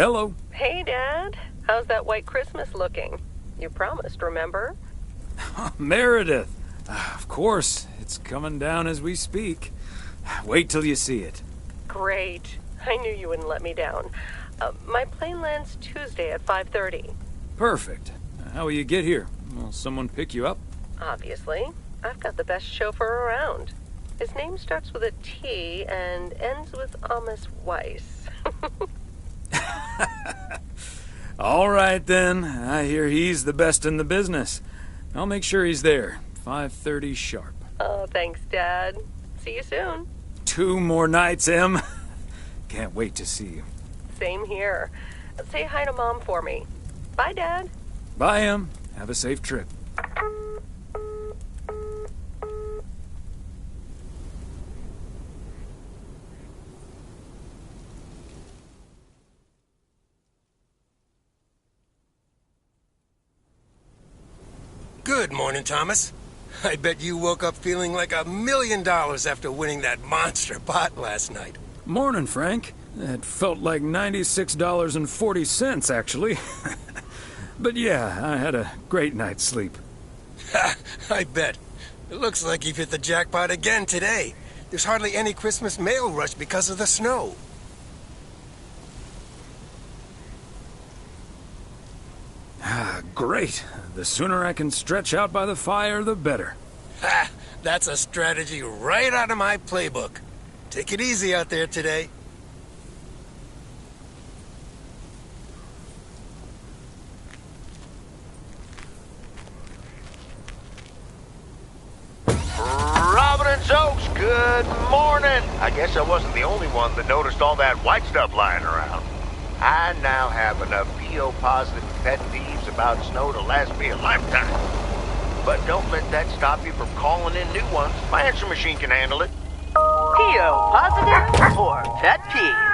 Hello. Hey, Dad. How's that white Christmas looking? You promised, remember? Meredith. Of course, it's coming down as we speak. Wait till you see it. Great. I knew you wouldn't let me down. My plane lands Tuesday at 5:30. Perfect. How will you get here? Will someone pick you up? Obviously. I've got the best chauffeur around. His name starts with a T and ends with Thomas Weiss. All right, then. I hear he's the best in the business. I'll make sure he's there. 5:30 sharp. Oh, thanks, Dad. See you soon. 2 more nights, Em. Can't wait to see you. Same here. Say hi to Mom for me. Bye, Dad. Bye, Em. Have a safe trip. Good morning, Thomas. I bet you woke up feeling like $1 million after winning that monster pot last night. Morning, Frank. It felt like $96.40, actually. But yeah, I had a great night's sleep. Ha! I bet. It looks like you've hit the jackpot again today. There's hardly any Christmas mail rush because of the snow. Great. The sooner I can stretch out by the fire, the better. Ha! That's a strategy right out of my playbook. Take it easy out there today. Providence Oaks, good morning. I guess I wasn't the only one that noticed all that white stuff lying around. I now have enough PO-positive pet peeves about snow to last me a lifetime. But don't let that stop you from calling in new ones. My answer machine can handle it. PO positive or pet peeves?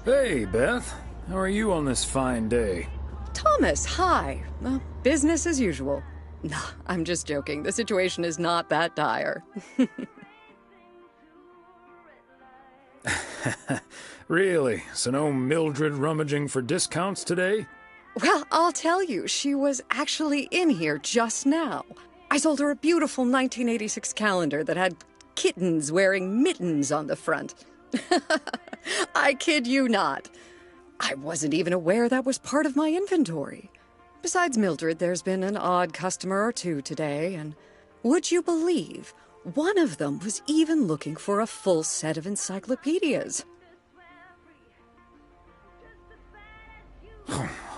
Hey, Beth. How are you on this fine day? Thomas, hi. Well, business as usual. No, I'm just joking. The situation is not that dire. Really? So no Mildred rummaging for discounts today? Well, I'll tell you, she was actually in here just now. I sold her a beautiful 1986 calendar that had kittens wearing mittens on the front. I kid you not. I wasn't even aware that was part of my inventory. Besides Mildred, there's been an odd customer or two today, and would you believe, one of them was even looking for a full set of encyclopedias.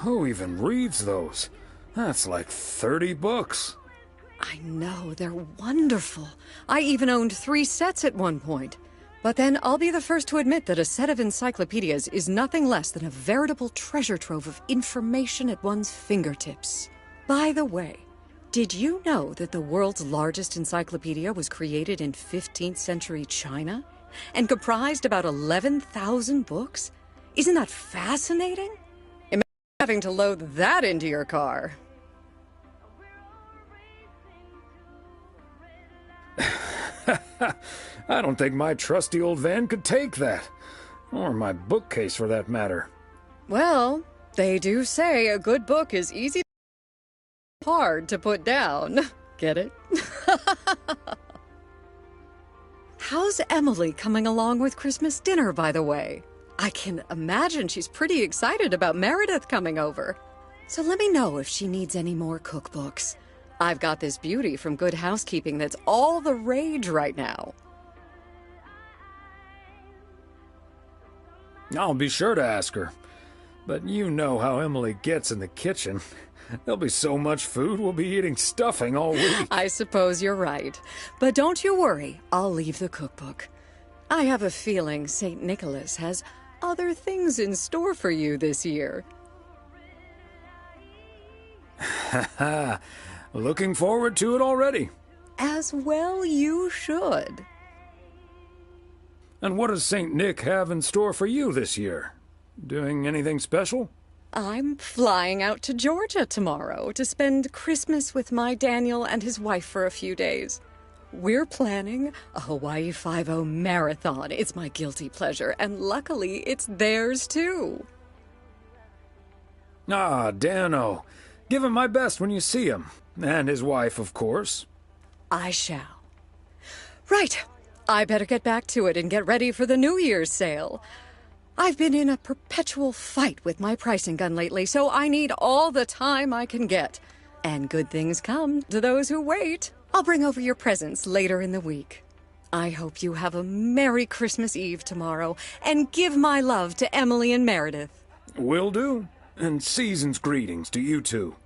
Who even reads those? That's like 30 books. I know, they're wonderful. I even owned 3 sets at one point. But then I'll be the first to admit that a set of encyclopedias is nothing less than a veritable treasure trove of information at one's fingertips. By the way, did you know that the world's largest encyclopedia was created in 15th century China and comprised about 11,000 books? Isn't that fascinating? Imagine having to load that into your car. I don't think my trusty old van could take that. Or my bookcase, for that matter. Well, they do say a good book is easy, hard to put down. Get it? How's Emily coming along with Christmas dinner, by the way? I can imagine she's pretty excited about Meredith coming over. So let me know if she needs any more cookbooks. I've got this beauty from Good Housekeeping that's all the rage right now. I'll be sure to ask her. But you know how Emily gets in the kitchen. There'll be so much food, we'll be eating stuffing all week. I suppose you're right. But don't you worry, I'll leave the cookbook. I have a feeling St. Nicholas has other things in store for you this year. Haha, looking forward to it already. As well you should. And what does St. Nick have in store for you this year? Doing anything special? I'm flying out to Georgia tomorrow to spend Christmas with my Daniel and his wife for a few days. We're planning a Hawaii 5-0 marathon. It's my guilty pleasure, and luckily it's theirs too. Ah, Dano. Give him my best when you see him. And his wife, of course. I shall. Right. I better get back to it and get ready for the New Year's sale. I've been in a perpetual fight with my pricing gun lately, so I need all the time I can get. And good things come to those who wait. I'll bring over your presents later in the week. I hope you have a Merry Christmas Eve tomorrow, and give my love to Emily and Meredith. Will do. And season's greetings to you two.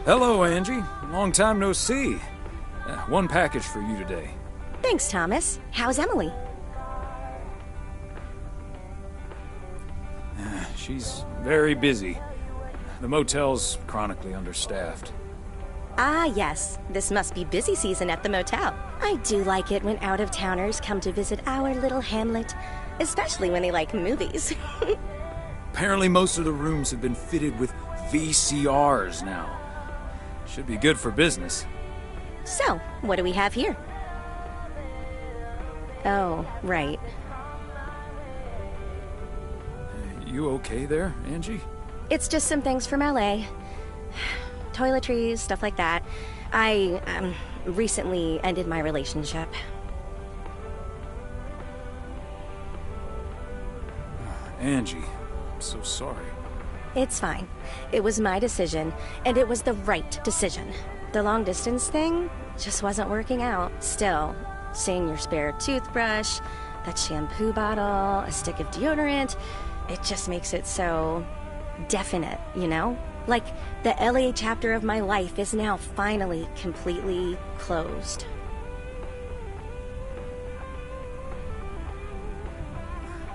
Hello, Angie. Long time no see. One package for you today. Thanks, Thomas. How's Emily? She's very busy. The motel's chronically understaffed. Ah, yes. This must be busy season at the motel. I do like it when out-of-towners come to visit our little hamlet, especially when they like movies. Apparently most of the rooms have been fitted with VCRs now. Should be good for business. So, what do we have here? Oh, right. You okay there, Angie? It's just some things from LA. Toiletries, stuff like that. I, recently ended my relationship. Angie, I'm so sorry. It's fine. It was my decision, and it was the right decision. The long-distance thing just wasn't working out. Still, seeing your spare toothbrush, that shampoo bottle, a stick of deodorant, it just makes it so definite, you know? Like, the LA chapter of my life is now finally completely closed.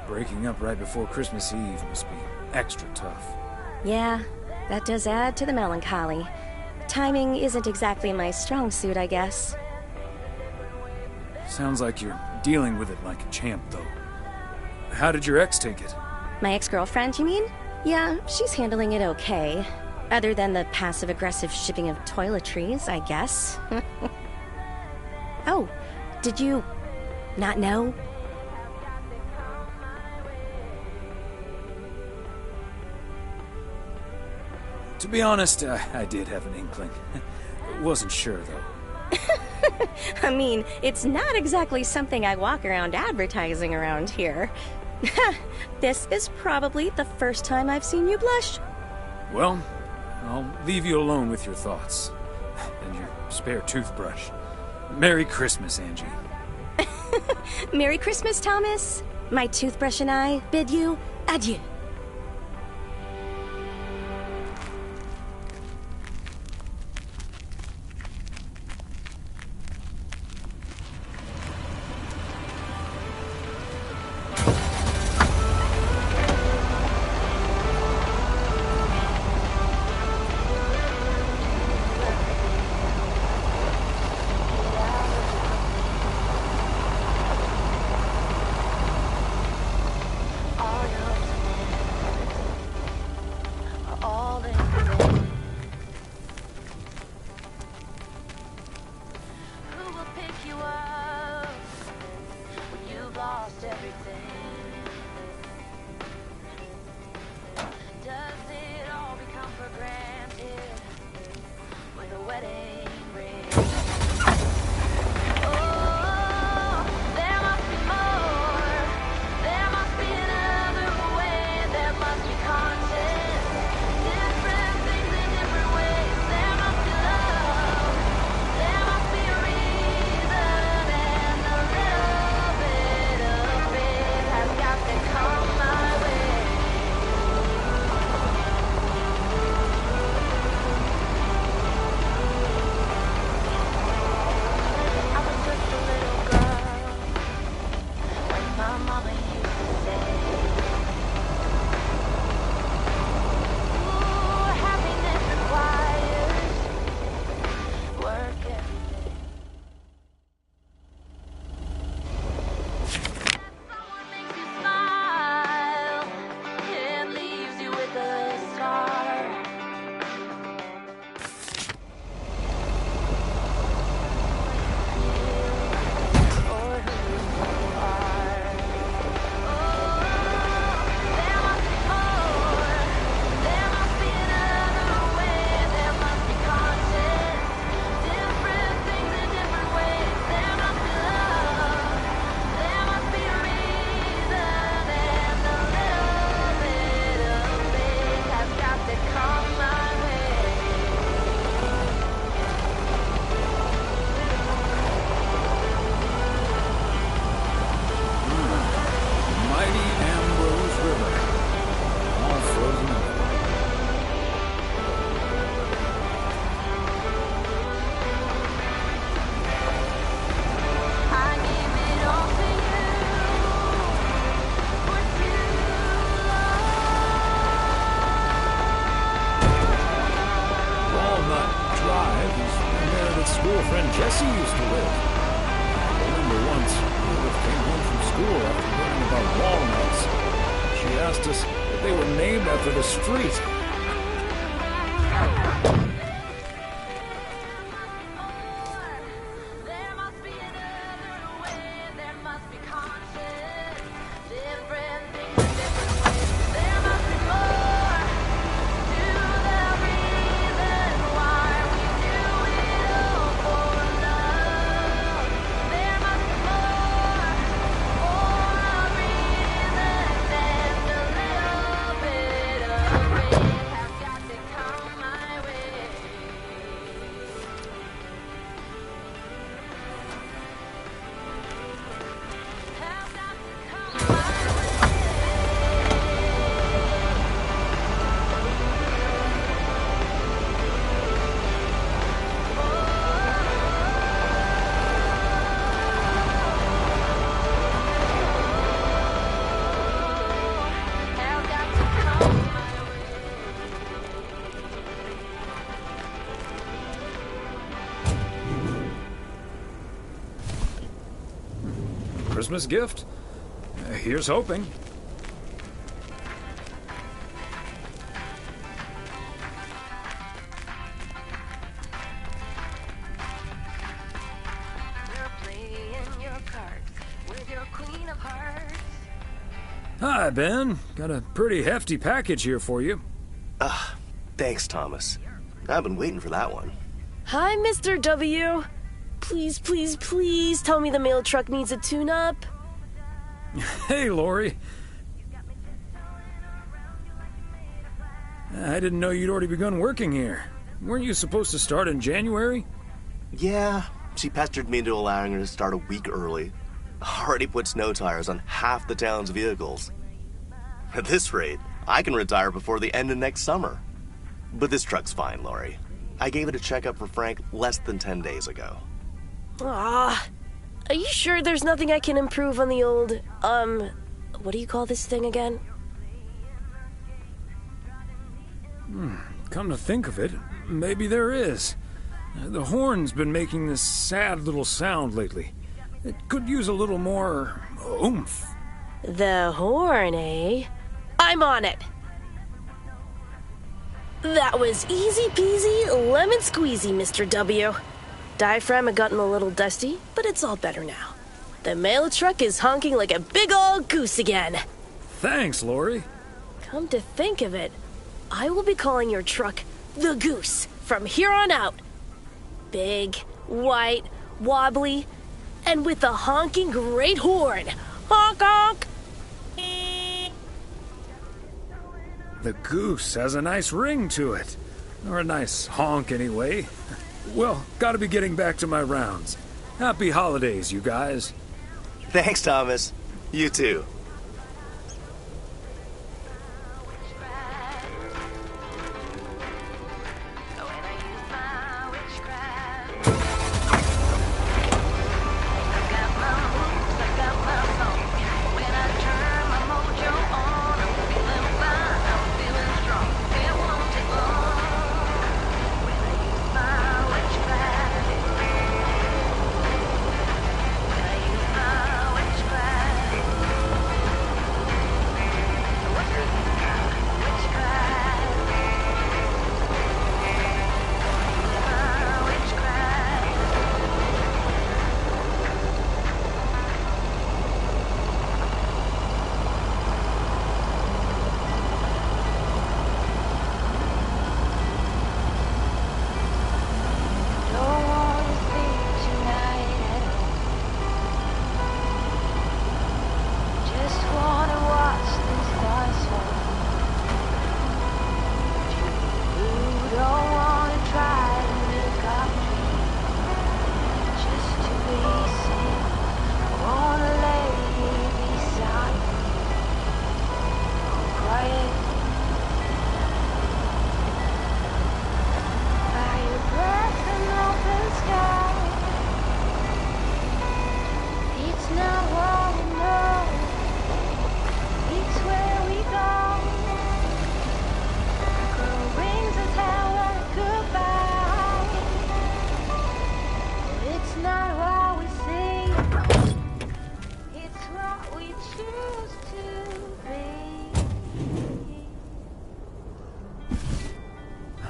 Breaking up right before Christmas Eve must be extra tough. Yeah, that does add to the melancholy. Timing isn't exactly my strong suit, I guess. Sounds like you're dealing with it like a champ, though. How did your ex take it? My ex-girlfriend, you mean? Yeah, she's handling it okay. Other than the passive-aggressive shipping of toiletries, I guess. Oh, did you not know? To be honest, I did have an inkling. Wasn't sure, though. I mean, it's not exactly something I walk around advertising around here. This is probably the first time I've seen you blush. Well, I'll leave you alone with your thoughts. And your spare toothbrush. Merry Christmas, Angie. Merry Christmas, Thomas. My toothbrush and I bid you adieu. school friend Jessie used to live. I remember once, Meredith came home from school after learning about walnuts. She asked us if they were named after the street. Christmas gift? Here's hoping. You're playing your cards with your queen of hearts. Hi, Ben. Got a pretty hefty package here for you. Thanks, Thomas. I've been waiting for that one. Hi, Mr. W. Please, please, please tell me the mail truck needs a tune-up. Hey, Lori. I didn't know you'd already begun working here. Weren't you supposed to start in January? Yeah, she pestered me into allowing her to start a week early. Already put snow tires on half the town's vehicles. At this rate, I can retire before the end of next summer. But this truck's fine, Lori. I gave it a checkup for Frank less than 10 days ago. Ah, are you sure there's nothing I can improve on the old, what do you call this thing again? Come to think of it, maybe there is. The horn's been making this sad little sound lately. It could use a little more oomph. The horn, eh? I'm on it. That was easy peasy, lemon squeezy, Mr. W. Diaphragm had gotten a little dusty, but it's all better now. The mail truck is honking like a big old goose again. Thanks, Lori. Come to think of it, I will be calling your truck the Goose from here on out. Big, white, wobbly, and with a honking great horn. Honk honk! The Goose has a nice ring to it. Or a nice honk, anyway. Well, gotta be getting back to my rounds. Happy holidays, you guys. Thanks, Thomas. You too.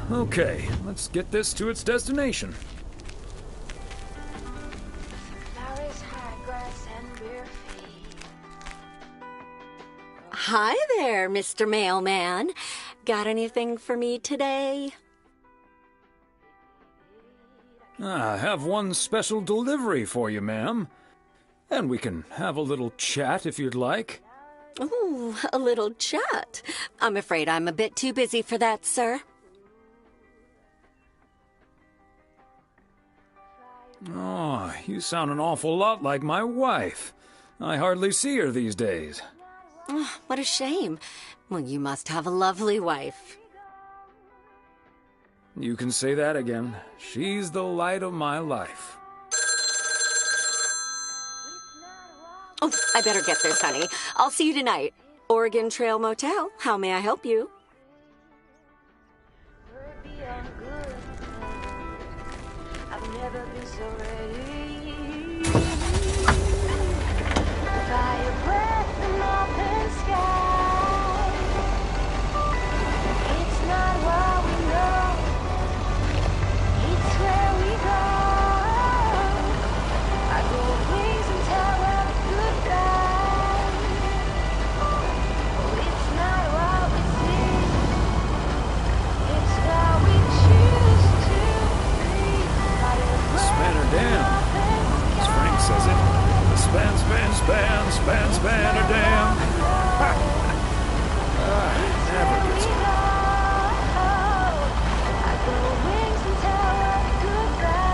Okay, let's get this to its destination. Hi there, Mr. Mailman. Got anything for me today? I have one special delivery for you, ma'am. And we can have a little chat if you'd like. Ooh, a little chat. I'm afraid I'm a bit too busy for that, sir. Oh, you sound an awful lot like my wife. I hardly see her these days. Oh, what a shame. Well, you must have a lovely wife. You can say that again. She's the light of my life. Oh, I better get this, honey. I'll see you tonight. Oregon Trail Motel. How may I help you? I've never been so ready. It's not what we know, it's where we go. I go wings and tell us goodbye. Oh, it's not what we see, it's what we choose to be. Span her down, as Frank says it. Span, span, span, span, span her down. Never gets old. I go wings and tell her goodbye.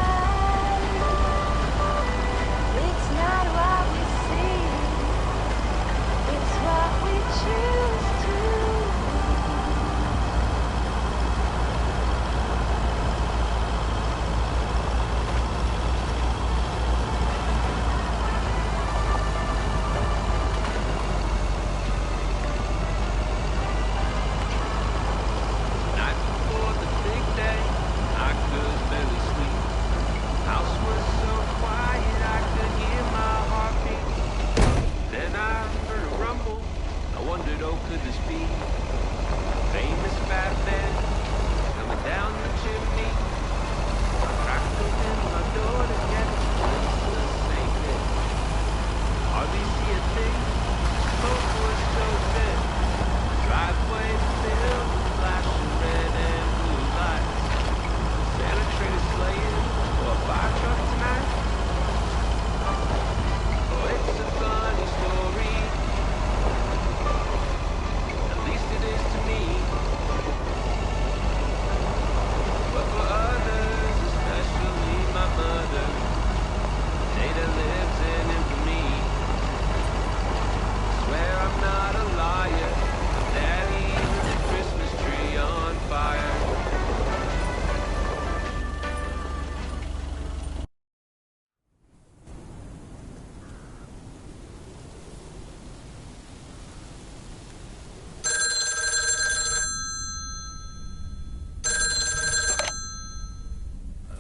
It's not what we see, it's what we choose to.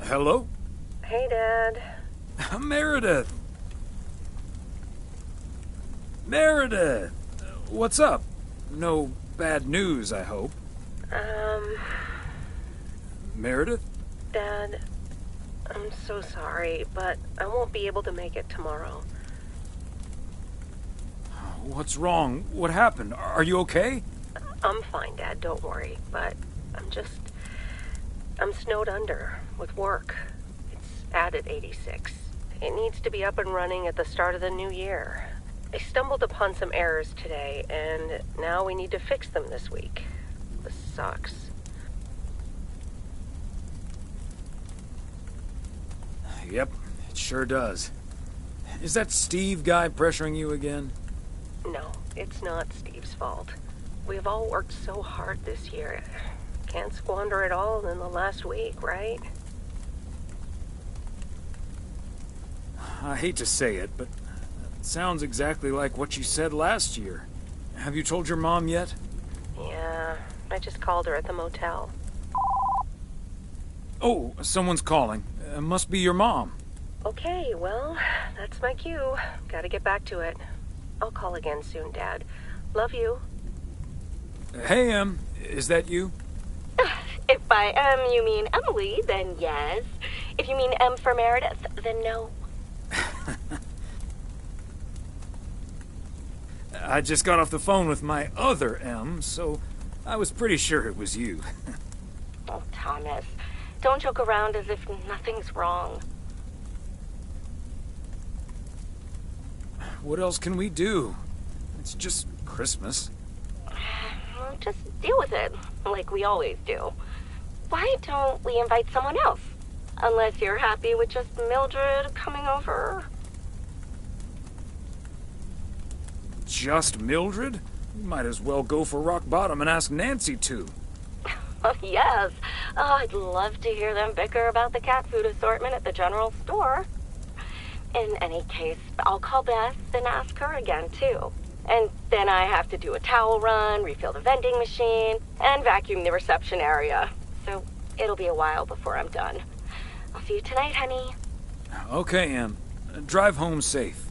Hello? Hey, Dad. Meredith! Meredith! What's up? No bad news, I hope. Meredith? Dad, I'm so sorry, but I won't be able to make it tomorrow. What's wrong? What happened? Are you okay? I'm fine, Dad, don't worry, but I'm snowed under with work. It's at 86. It needs to be up and running at the start of the new year. I stumbled upon some errors today, and now we need to fix them this week. This sucks. Yep, it sure does. Is that Steve guy pressuring you again? No, it's not Steve's fault. We've all worked so hard this year. Can't squander it all in the last week, right? I hate to say it, but it sounds exactly like what you said last year. Have you told your mom yet? Yeah, I just called her at the motel. Oh, someone's calling. Must be your mom. Okay, well, that's my cue. Gotta get back to it. I'll call again soon, Dad. Love you. Hey, is that you? If by M you mean Emily, then yes. If you mean M for Meredith, then no. I just got off the phone with my other M, so I was pretty sure it was you. Oh, Thomas, don't joke around as if nothing's wrong. What else can we do? It's just Christmas. Just deal with it, like we always do. Why don't we invite someone else? Unless you're happy with just Mildred coming over. Just Mildred? You might as well go for rock bottom and ask Nancy to. Oh, yes. Oh, I'd love to hear them bicker about the cat food assortment at the general store. In any case, I'll call Beth and ask her again, too. And then I have to do a towel run, refill the vending machine, and vacuum the reception area. So it'll be a while before I'm done. I'll see you tonight, honey. Okay, Em. Drive home safe.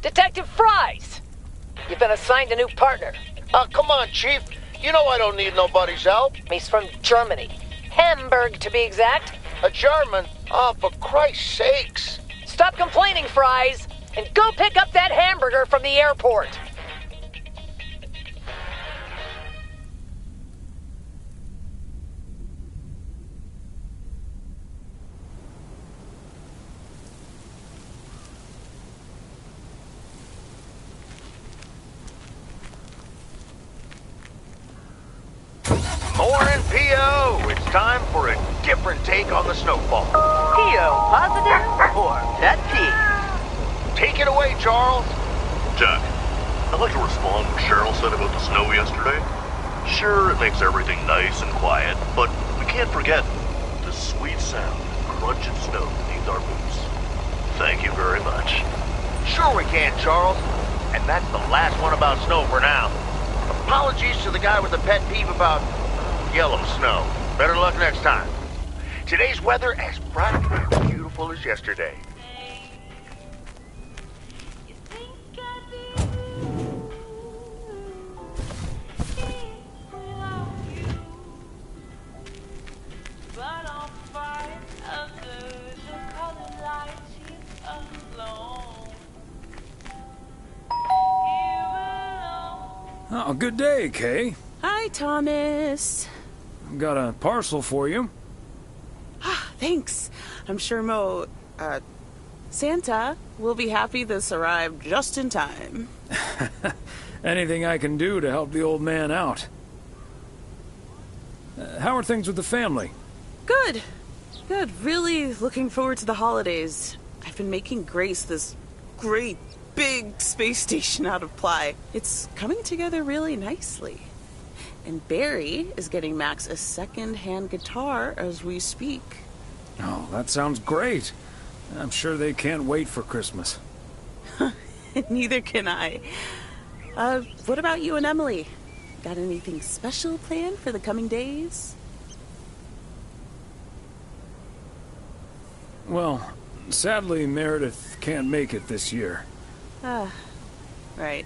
Detective Fries! You've been assigned a new partner. Come on, Chief. You know I don't need nobody's help. He's from Germany. Hamburg, to be exact. A German? Oh, for Christ's sakes. Stop complaining, Fries, and go pick up that hamburger from the airport. Morning, P.O. It's time for a different take on the snowfall. P.O. positive or pet peeve? Take it away, Charles. Jack, I'd like to respond to what Cheryl said about the snow yesterday. Sure, it makes everything nice and quiet, but we can't forget the sweet sound of crunching snow beneath our boots. Thank you very much. Sure we can, Charles. And that's the last one about snow for now. Apologies to the guy with the pet peeve about yellow snow. Better luck next time. Today's weather as bright and beautiful as yesterday. Oh, good day, Kay. Hi, Thomas. Got a parcel for you. Thanks. I'm sure Santa will be happy this arrived just in time. Anything I can do to help the old man out. How are things with the family? Good. Good. Really looking forward to the holidays. I've been making Grace this great big space station out of ply. It's coming together really nicely. And Barry is getting Max a second-hand guitar as we speak. Oh, that sounds great. I'm sure they can't wait for Christmas. Neither can I. What about you and Emily? Got anything special planned for the coming days? Well, sadly, Meredith can't make it this year. Right.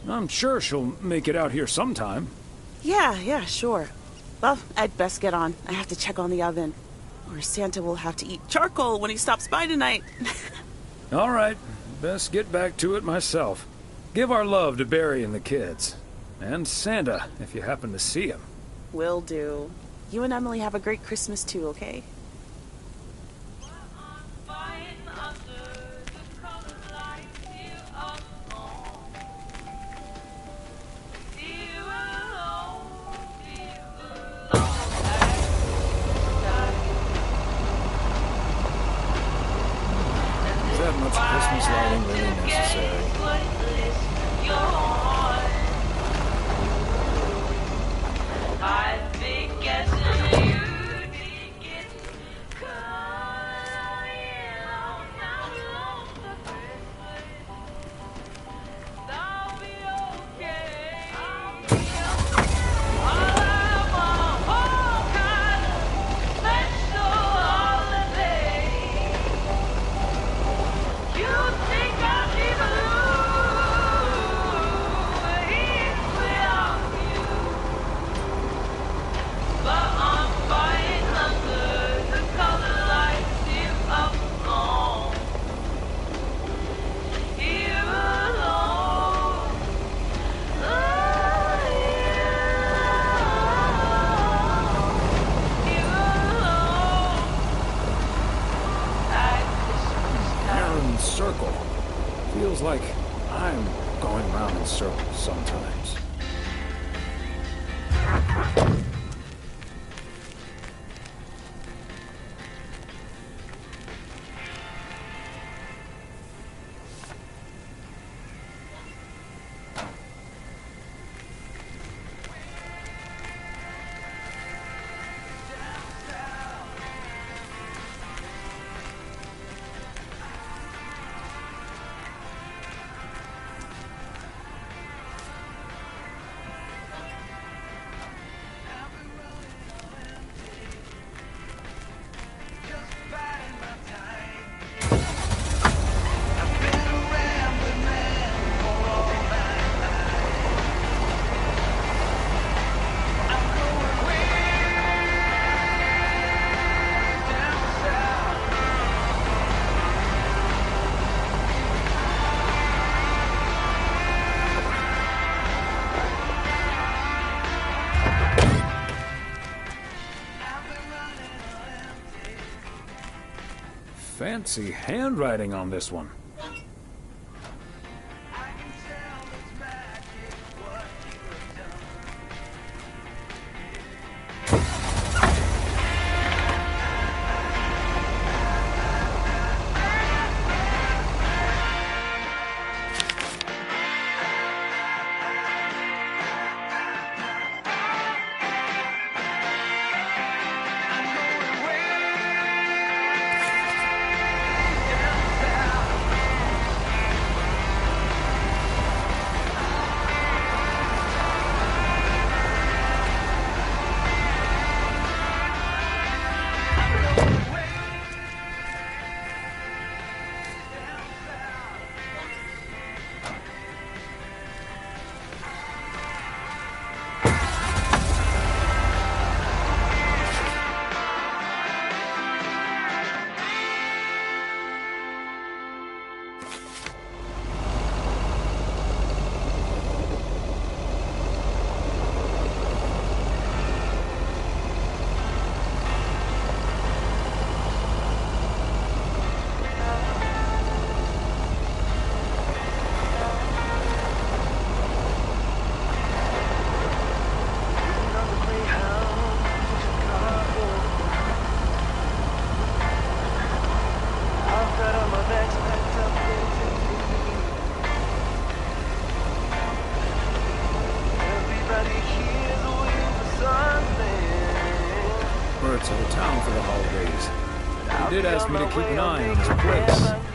I'm sure she'll make it out here sometime. Yeah, sure. Well, I'd best get on. I have to check on the oven. Or Santa will have to eat charcoal when he stops by tonight. All right. Best get back to it myself. Give our love to Barry and the kids. And Santa, if you happen to see him. Will do. You and Emily have a great Christmas too, okay? Is that much Christmas lighting really necessary? like I'm going round in circles sometimes. Fancy handwriting on this one. Bert's out of town for the holidays. He did ask me to keep an eye on his place.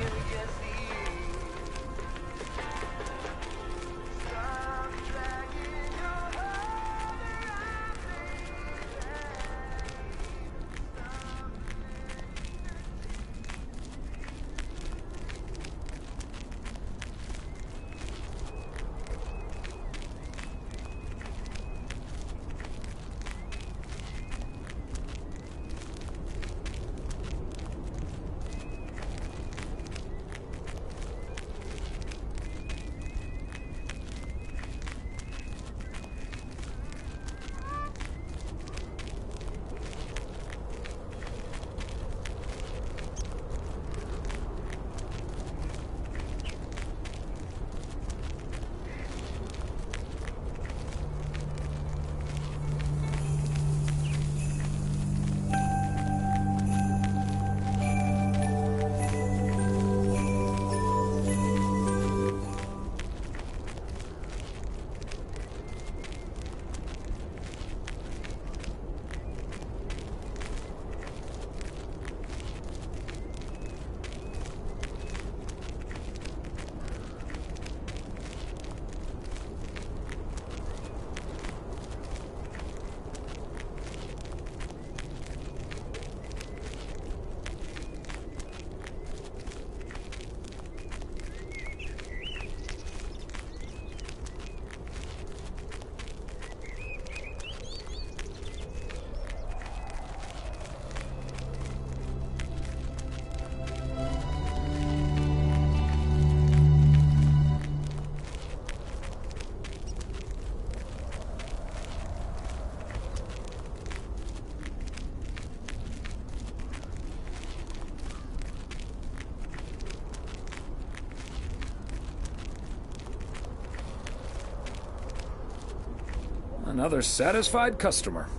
Another satisfied customer.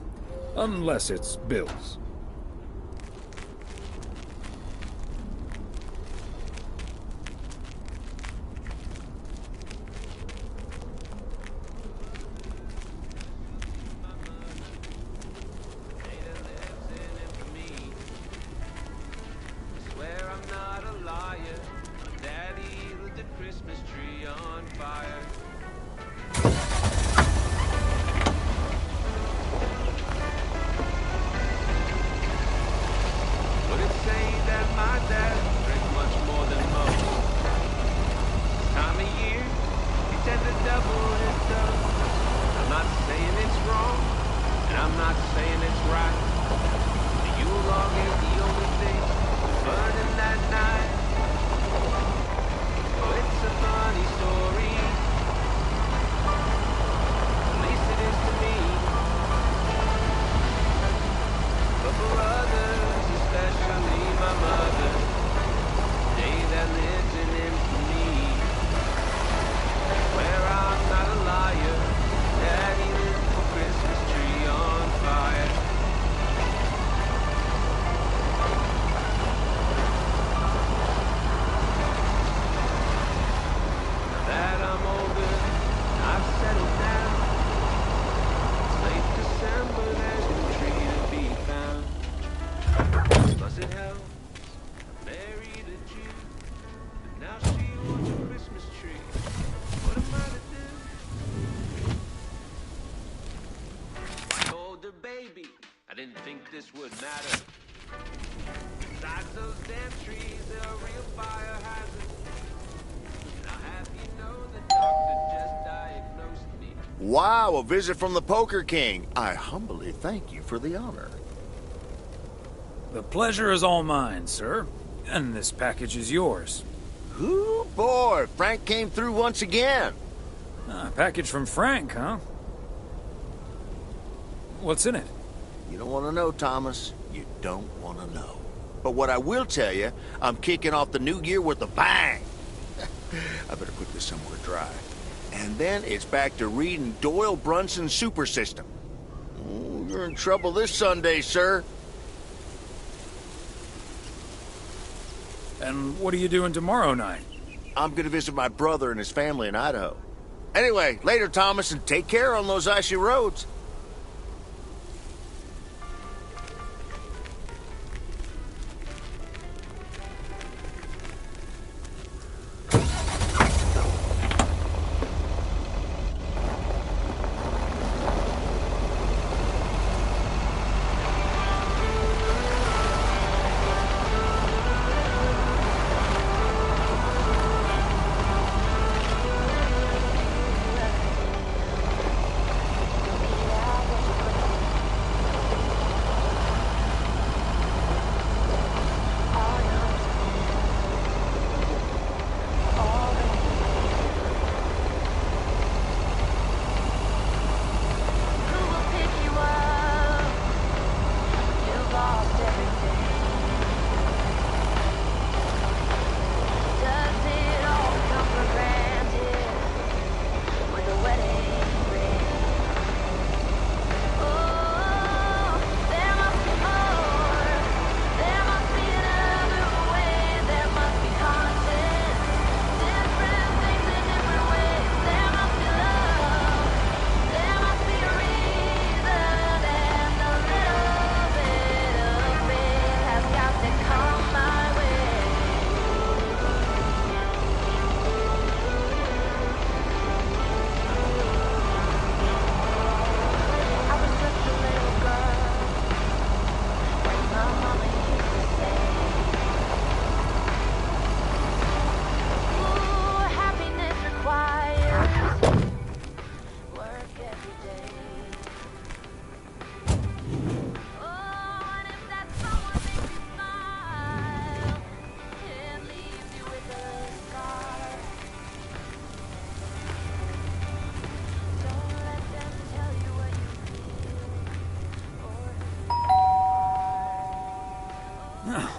Unless it's Bill's. Wow, a visit from the Poker King. I humbly thank you for the honor. The pleasure is all mine, sir. And this package is yours. Ooh, boy, Frank came through once again. A package from Frank, huh? What's in it? You don't want to know, Thomas. You don't want to know. But what I will tell you, I'm kicking off the new year with a bang. I better put this somewhere dry. And then it's back to reading Doyle Brunson's Super System. Ooh, you're in trouble this Sunday, sir. And what are you doing tomorrow night? I'm gonna visit my brother and his family in Idaho. Anyway, later, Thomas, and take care on those icy roads.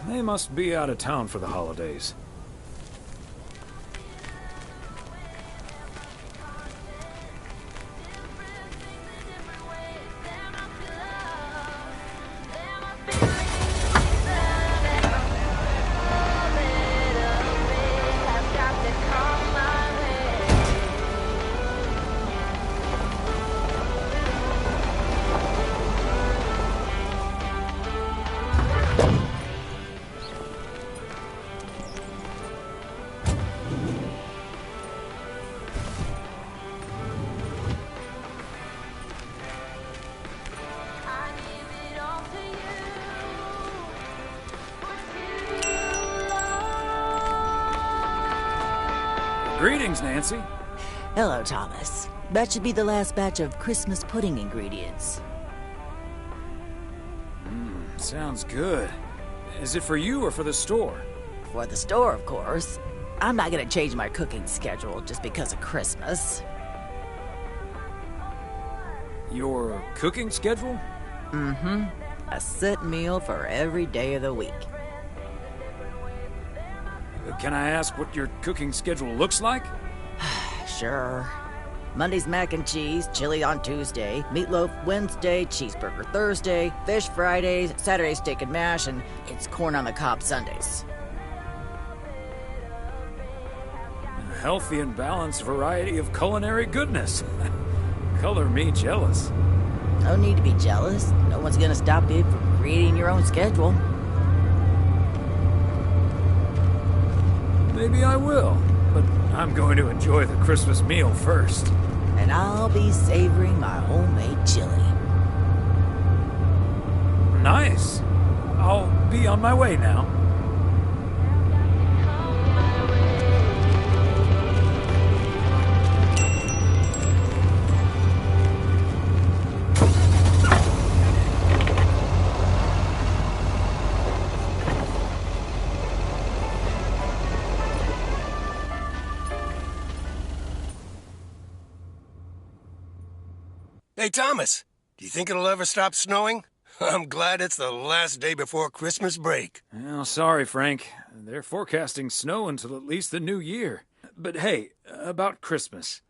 They must be out of town for the holidays. Greetings, Nancy. Hello, Thomas. That should be the last batch of Christmas pudding ingredients. Sounds good. Is it for you or for the store? For the store, of course. I'm not gonna change my cooking schedule just because of Christmas. Your cooking schedule? Mm-hmm. A set meal for every day of the week. Can I ask what your cooking schedule looks like? Sure. Monday's mac and cheese, chili on Tuesday, meatloaf Wednesday, cheeseburger Thursday, fish Fridays, Saturday steak and mash, and it's corn on the cob Sundays. A healthy and balanced variety of culinary goodness. Color me jealous. No need to be jealous. No one's gonna stop you from creating your own schedule. Maybe I will, but I'm going to enjoy the Christmas meal first. And I'll be savoring my homemade chili. Nice. I'll be on my way now. Hey, Thomas, do you think it'll ever stop snowing? I'm glad it's the last day before Christmas break. Well, sorry, Frank. They're forecasting snow until at least the new year. But hey, about Christmas.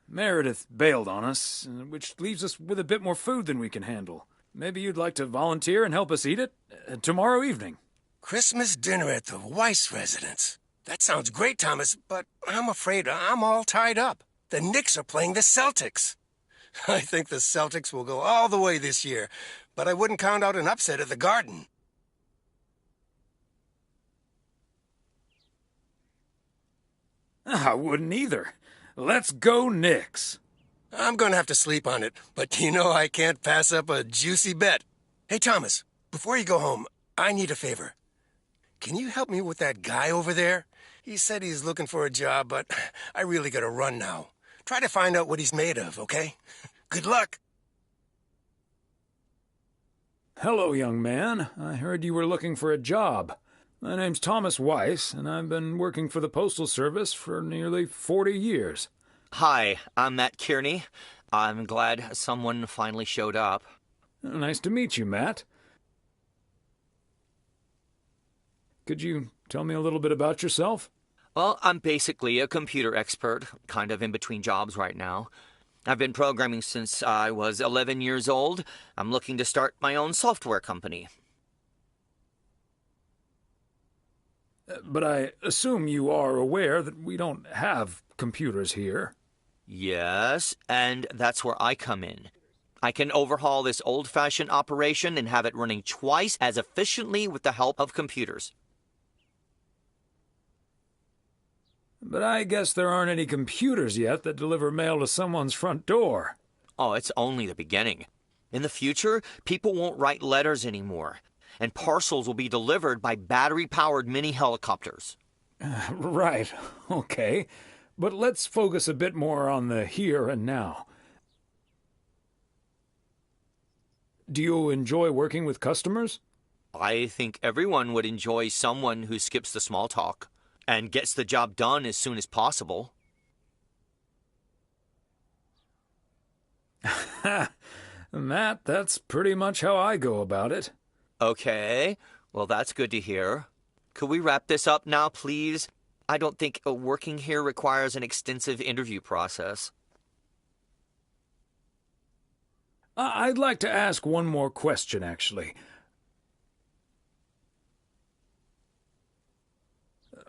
Meredith bailed on us, which leaves us with a bit more food than we can handle. Maybe you'd like to volunteer and help us eat it tomorrow evening. Christmas dinner at the Weiss residence. That sounds great, Thomas, but I'm afraid I'm all tied up. The Knicks are playing the Celtics. I think the Celtics will go all the way this year, but I wouldn't count out an upset at the Garden. I wouldn't either. Let's go Knicks. I'm going to have to sleep on it, but you know I can't pass up a juicy bet. Hey, Thomas, before you go home, I need a favor. Can you help me with that guy over there? He said he's looking for a job, but I really gotta run now. Try to find out what he's made of, okay? Good luck. Hello, young man. I heard you were looking for a job. My name's Thomas Weiss, and I've been working for the Postal Service for nearly 40 years. Hi, I'm Matt Kearney. I'm glad someone finally showed up. Nice to meet you, Matt. Could you tell me a little bit about yourself? Well, I'm basically a computer expert, kind of in between jobs right now. I've been programming since I was 11 years old. I'm looking to start my own software company. But I assume you are aware that we don't have computers here. Yes, and that's where I come in. I can overhaul this old-fashioned operation and have it running twice as efficiently with the help of computers. But I guess there aren't any computers yet that deliver mail to someone's front door. Oh, it's only the beginning. In the future, people won't write letters anymore, and parcels will be delivered by battery-powered mini helicopters. Right, okay. But let's focus a bit more on the here and now. Do you enjoy working with customers? I think everyone would enjoy someone who skips the small talk and gets the job done as soon as possible. Matt, that's pretty much how I go about it. Okay, well that's good to hear. Could we wrap this up now, please? I don't think working here requires an extensive interview process. I'd like to ask one more question, actually.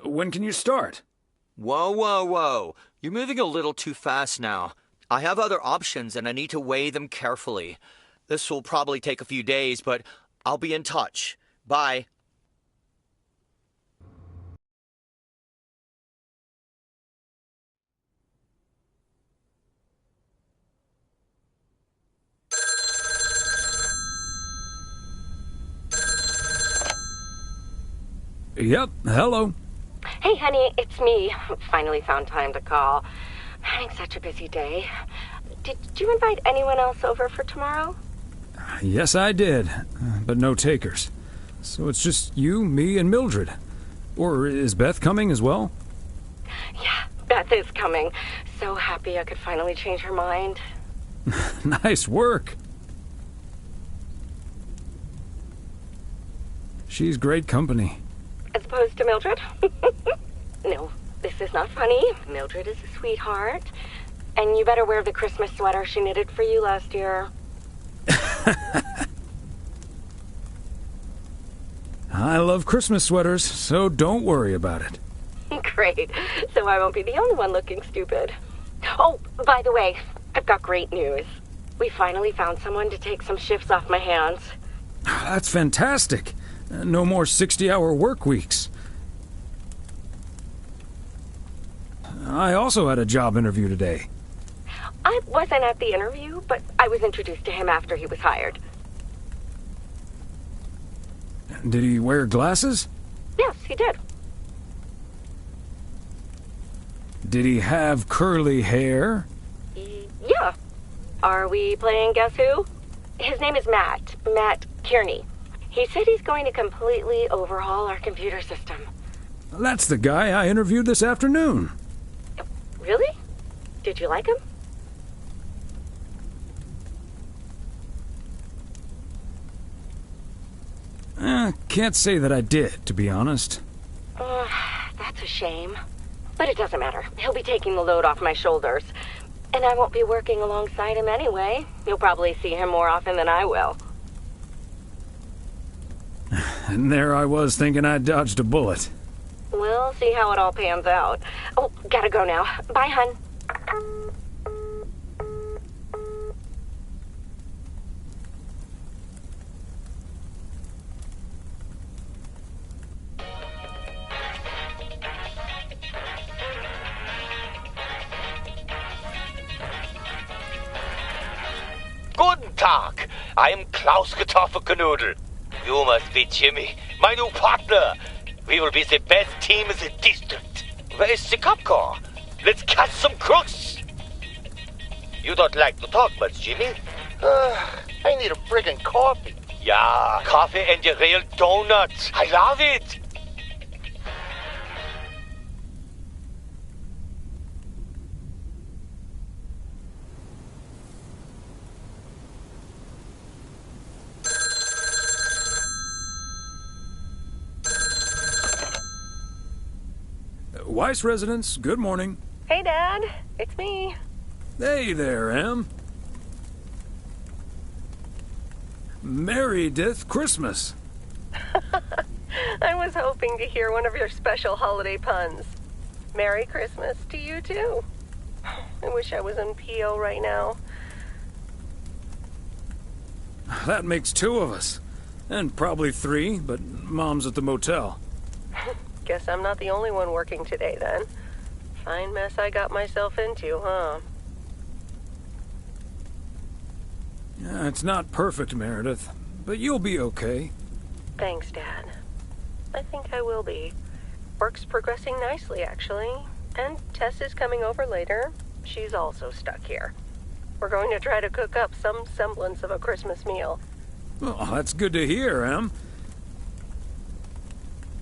When can you start? Whoa, whoa, whoa. You're moving a little too fast now. I have other options and I need to weigh them carefully. This will probably take a few days, but I'll be in touch. Bye. Yep, hello. Hey, honey, it's me. Finally found time to call. Having such a busy day. Did you invite anyone else over for tomorrow? Yes, I did, but no takers. So it's just you, me, and Mildred. Or is Beth coming as well? Yeah, Beth is coming. So happy I could finally change her mind. Nice work. She's great company. As opposed to Mildred? No, this is not funny. Mildred is a sweetheart. And you better wear the Christmas sweater she knitted for you last year. I love Christmas sweaters, so don't worry about it. Great. So I won't be the only one looking stupid. Oh, by the way, I've got great news. We finally found someone to take some shifts off my hands. That's fantastic. No more 60-hour work weeks. I also had a job interview today. I wasn't at the interview, but I was introduced to him after he was hired. Did he wear glasses? Yes, he did. Did he have curly hair? Yeah. Are we playing Guess Who? His name is Matt Kearney. He said he's going to completely overhaul our computer system. That's the guy I interviewed this afternoon. Really? Did you like him? Can't say that I did, to be honest. That's a shame. But it doesn't matter. He'll be taking the load off my shoulders. And I won't be working alongside him anyway. You'll probably see him more often than I will. And there I was thinking I dodged a bullet. We'll see how it all pans out. Oh, gotta go now. Bye, hun. Guten Tag. I am Klaus Kartoffelkanoodle. You must be Jimmy, my new partner. We will be the best team in the district. Where is the cop car? Let's catch some crooks. You don't like to talk much, Jimmy? I need a friggin' coffee. Yeah, coffee and your real donuts. I love it. Weiss residence, good morning. Hey, Dad. It's me. Hey there, Em. Meredith Christmas. I was hoping to hear one of your special holiday puns. Merry Christmas to you, too. I wish I was in PO right now. That makes two of us. And probably three, but Mom's at the motel. Guess I'm not the only one working today, then. Fine mess I got myself into, huh? Yeah, it's not perfect, Meredith, but you'll be okay. Thanks, Dad. I think I will be. Work's progressing nicely, actually. And Tess is coming over later. She's also stuck here. We're going to try to cook up some semblance of a Christmas meal. Well, that's good to hear, Em.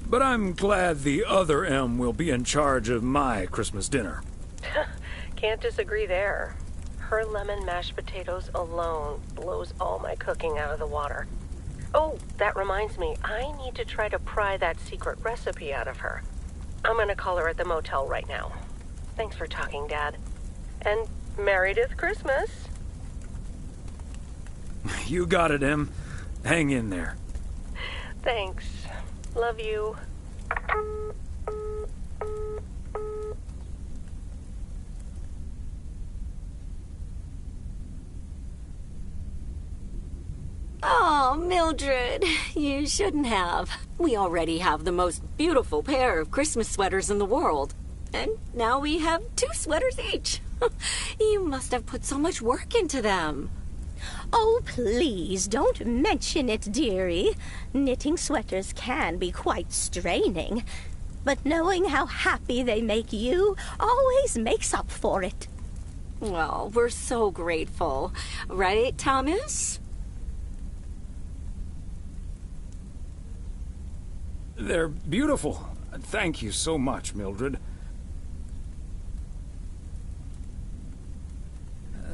But I'm glad the other M will be in charge of my Christmas dinner. Can't disagree there. Her lemon mashed potatoes alone blows all my cooking out of the water. Oh, that reminds me, I need to try to pry that secret recipe out of her. I'm gonna call her at the motel right now. Thanks for talking, Dad. And Meredith Christmas. You got it, Em. Hang in there. Thanks. Love you. Oh, Mildred, you shouldn't have. We already have the most beautiful pair of Christmas sweaters in the world. And now we have 2 sweaters each. You must have put so much work into them. Oh, please, don't mention it, dearie. Knitting sweaters can be quite straining, but knowing how happy they make you always makes up for it. Well, we're so grateful. Right, Thomas? They're beautiful. Thank you so much, Mildred.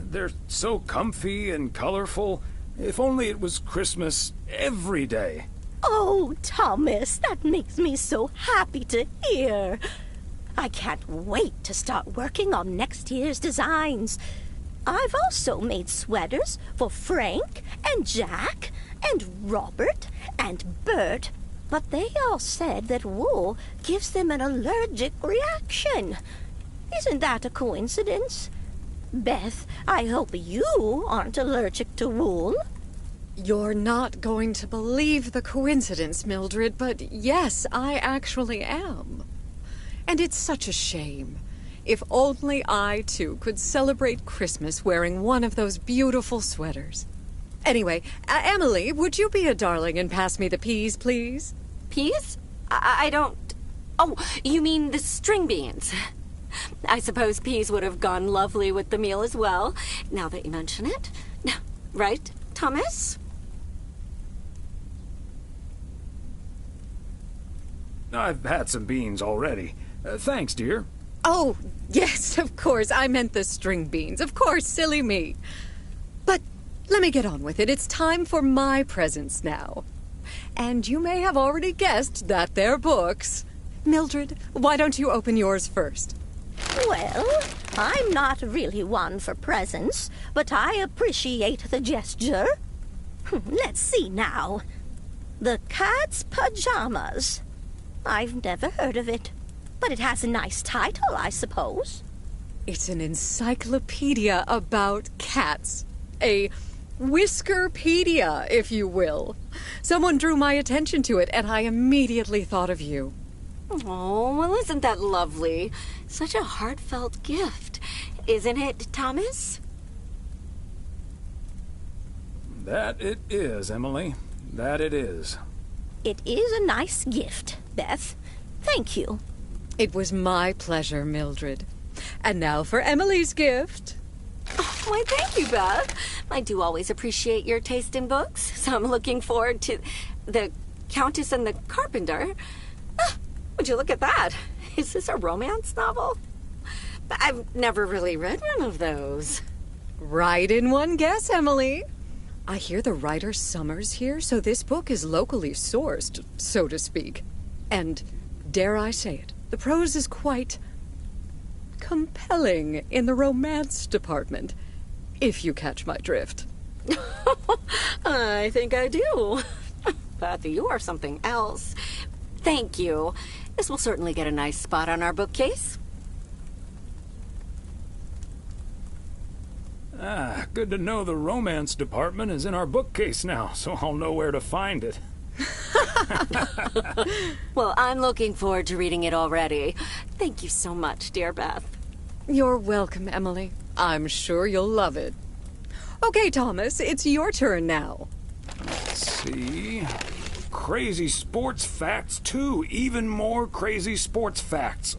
They're so comfy and colorful. If only it was Christmas every day. Oh, Thomas, that makes me so happy to hear. I can't wait to start working on next year's designs. I've also made sweaters for Frank and Jack and Robert and Bert, but they all said that wool gives them an allergic reaction. Isn't that a coincidence? Beth, I hope you aren't allergic to wool. You're not going to believe the coincidence, Mildred, but yes, I actually am. And it's such a shame. If only I, too, could celebrate Christmas wearing one of those beautiful sweaters. Anyway, Emily, would you be a darling and pass me the peas, please? Peas? I don't... Oh, you mean the string beans. I suppose peas would have gone lovely with the meal as well, now that you mention it. Right, Thomas? I've had some beans already. Thanks, dear. Oh, yes, of course. I meant the string beans. Of course, silly me. But let me get on with it. It's time for my presents now. And you may have already guessed that they're books. Mildred, why don't you open yours first? Well, I'm not really one for presents, but I appreciate the gesture. Let's see now. The Cat's Pajamas. I've never heard of it, but it has a nice title, I suppose. It's an encyclopedia about cats. A Whiskerpedia, if you will. Someone drew my attention to it, and I immediately thought of you. Oh, well, isn't that lovely? Such a heartfelt gift. Isn't it, Thomas? That it is, Emily. That it is. It is a nice gift, Beth. Thank you. It was my pleasure, Mildred. And now for Emily's gift. Oh, why, thank you, Beth. I do always appreciate your taste in books, so I'm looking forward to The Countess and the Carpenter. Would you look at that? Is this a romance novel? I've never really read one of those. Right in one guess, Emily. I hear the writer Summers here, so this book is locally sourced, so to speak. And, dare I say it, the prose is quite compelling in the romance department, if you catch my drift. I think I do. Beth, you are something else. Thank you. This will certainly get a nice spot on our bookcase. Ah, good to know the romance department is in our bookcase now, so I'll know where to find it. Well, I'm looking forward to reading it already. Thank you so much, dear Beth. You're welcome, Emily. I'm sure you'll love it. Okay, Thomas, it's your turn now. Let's see. Crazy sports facts, too. Even more crazy sports facts.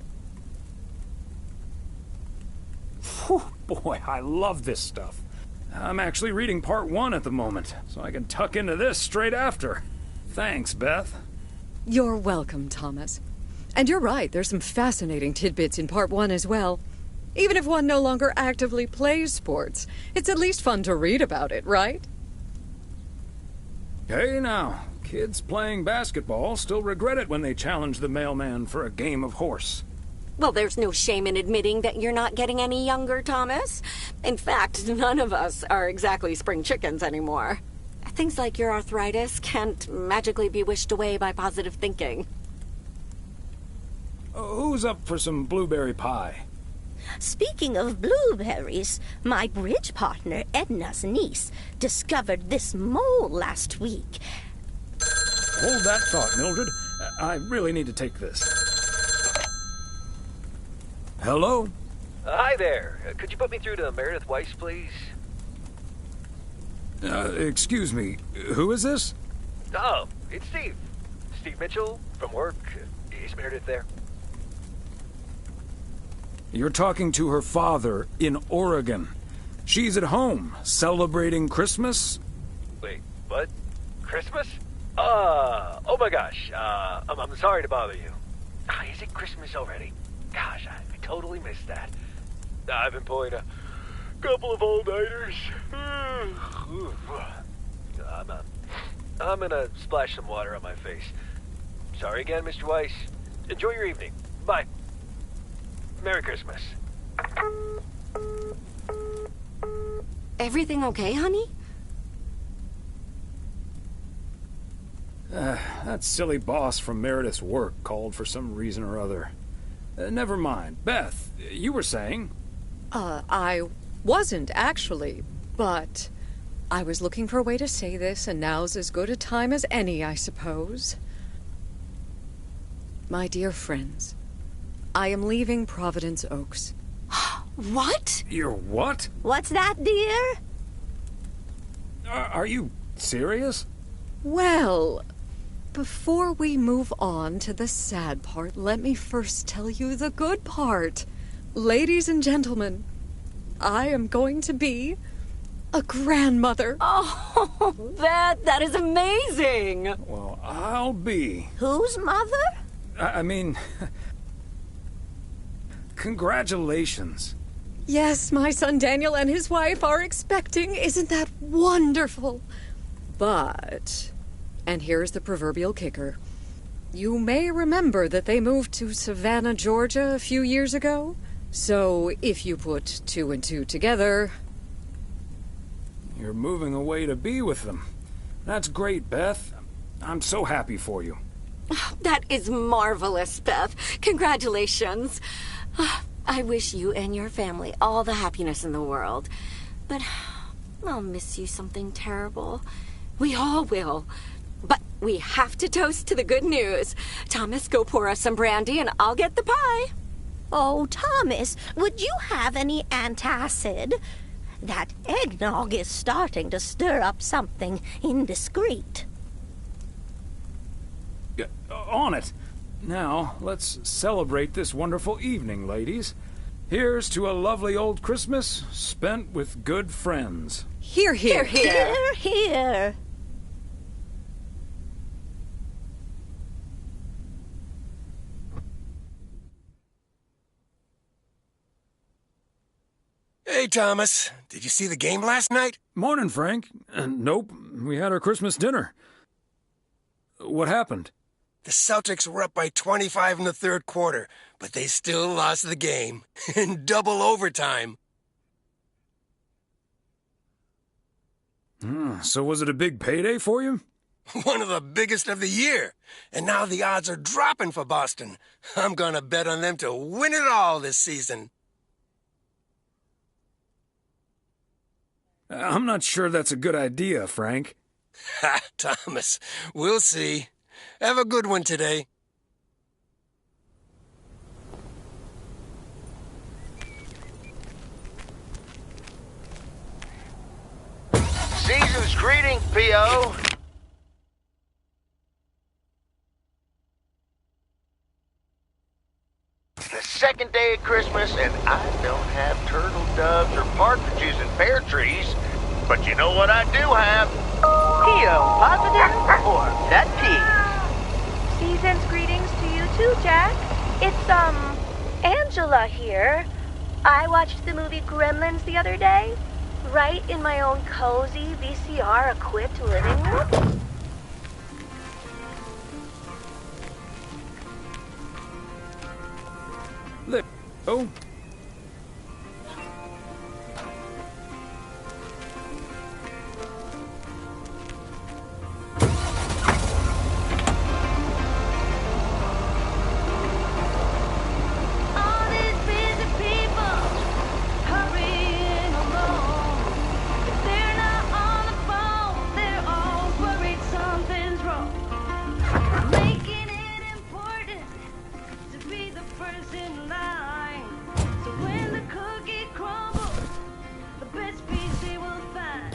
Whew, boy, I love this stuff. I'm actually reading part 1 at the moment, so I can tuck into this straight after. Thanks, Beth. You're welcome, Thomas. And you're right, there's some fascinating tidbits in part 1 as well. Even if one no longer actively plays sports, it's at least fun to read about it, right? Hey, now. Kids playing basketball still regret it when they challenge the mailman for a game of horse. Well, there's no shame in admitting that you're not getting any younger, Thomas. In fact, none of us are exactly spring chickens anymore. Things like your arthritis can't magically be wished away by positive thinking. Who's up for some blueberry pie? Speaking of blueberries, my bridge partner Edna's niece discovered this mole last week. Hold that thought, Mildred. I really need to take this. Hello? Hi there. Could you put me through to Meredith Weiss, please? Excuse me, who is this? Oh, it's Steve. Steve Mitchell from work. Is Meredith there? You're talking to her father in Oregon. She's at home, celebrating Christmas? Wait, what? Christmas? Oh my gosh. I'm sorry to bother you. Is it Christmas already? Gosh, I totally missed that. I've been pulling a couple of all-nighters. I'm gonna splash some water on my face. Sorry again, Mr. Weiss. Enjoy your evening. Bye. Merry Christmas. Everything okay, honey? That silly boss from Meredith's work called for some reason or other. Never mind. Beth, you were saying? I wasn't, actually, but I was looking for a way to say this, and now's as good a time as any, I suppose. My dear friends, I am leaving Providence Oaks. What? You're what? What's that, dear? Are you serious? Well, before we move on to the sad part, let me first tell you the good part. Ladies and gentlemen, I am going to be a grandmother. Oh, Beth, that is amazing. Well, I'll be. Whose mother? I mean, congratulations. Yes, my son Daniel and his wife are expecting. Isn't that wonderful? But, and here's the proverbial kicker, you may remember that they moved to Savannah, Georgia a few years ago. So if you put 2 and 2 together... You're moving away to be with them. That's great, Beth. I'm so happy for you. That is marvelous, Beth. Congratulations. I wish you and your family all the happiness in the world. But I'll miss you something terrible. We all will. But we have to toast to the good news. Thomas, go pour us some brandy and I'll get the pie. Oh, Thomas, would you have any antacid? That eggnog is starting to stir up something indiscreet. On it. Now, let's celebrate this wonderful evening, ladies. Here's to a lovely old Christmas spent with good friends. Hear, hear. Hear, hear. Hey, Thomas. Did you see the game last night? Morning, Frank. Nope. We had our Christmas dinner. What happened? The Celtics were up by 25 in the third quarter, but they still lost the game in double overtime. So was it a big payday for you? One of the biggest of the year. And now the odds are dropping for Boston. I'm gonna bet on them to win it all this season. I'm not sure that's a good idea, Frank. Ha, Thomas. We'll see. Have a good one today. Season's greetings, P.O. The second day of Christmas, and I don't have turtle doves or partridges in pear trees. But you know what I do have? P.O. positive or pet peeve? Season's greetings to you too, Jack. It's, Angela here. I watched the movie Gremlins the other day, right in my own cozy VCR-equipped living room. There. Oh.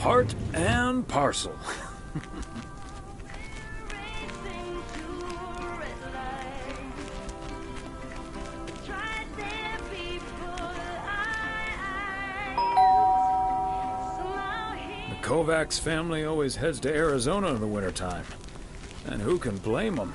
Part and parcel. The Kovacs family always heads to Arizona in the wintertime. And who can blame them?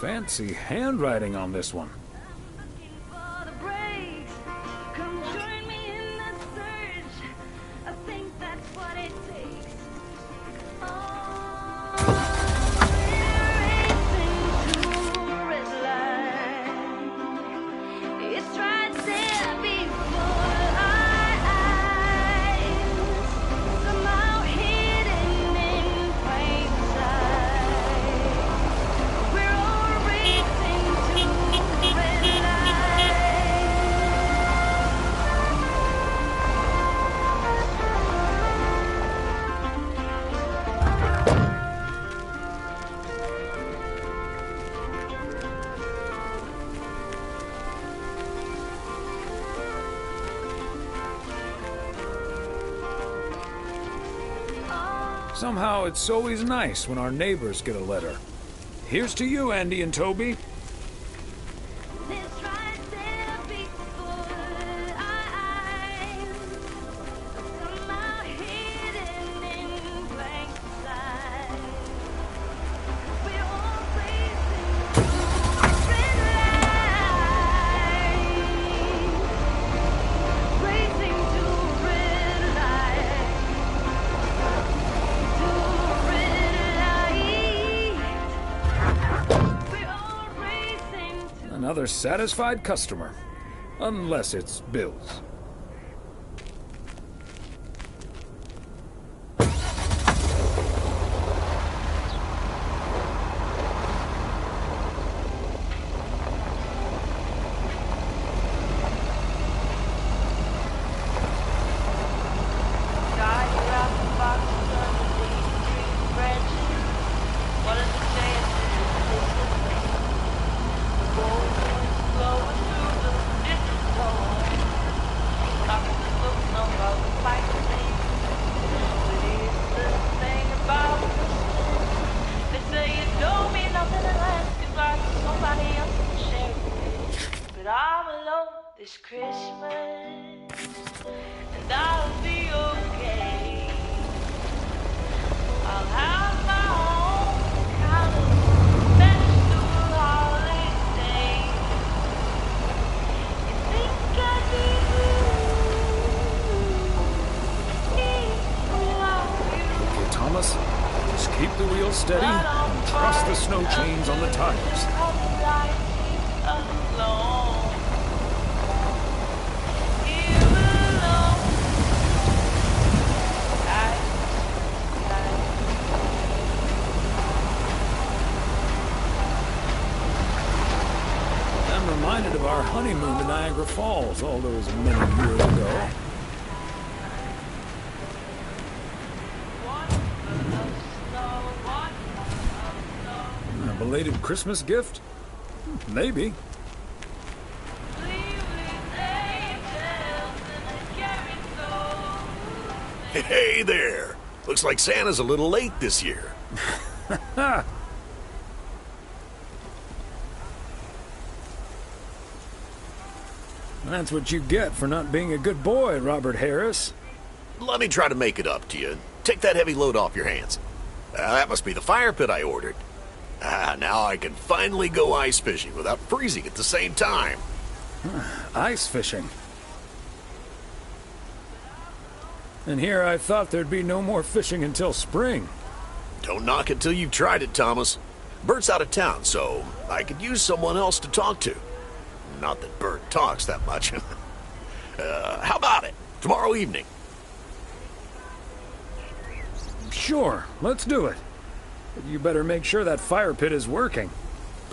Fancy handwriting on this one. Somehow it's always nice when our neighbors get a letter. Here's to you, Andy and Toby. Another satisfied customer. Unless it's Bill's. Just keep the wheels steady and trust the snow chains on the tires. I'm reminded of our honeymoon to Niagara Falls all those many years ago. A belated Christmas gift? Maybe. Hey there! Looks like Santa's a little late this year. That's what you get for not being a good boy, Robert Harris. Let me try to make it up to you. Take that heavy load off your hands. That must be the fire pit I ordered. Now I can finally go ice fishing without freezing at the same time. Ice fishing? And here I thought there'd be no more fishing until spring. Don't knock it till you've tried it, Thomas. Bert's out of town, so I could use someone else to talk to. Not that Bert talks that much. How about it? Tomorrow evening? Sure, let's do it. But you better make sure that fire pit is working.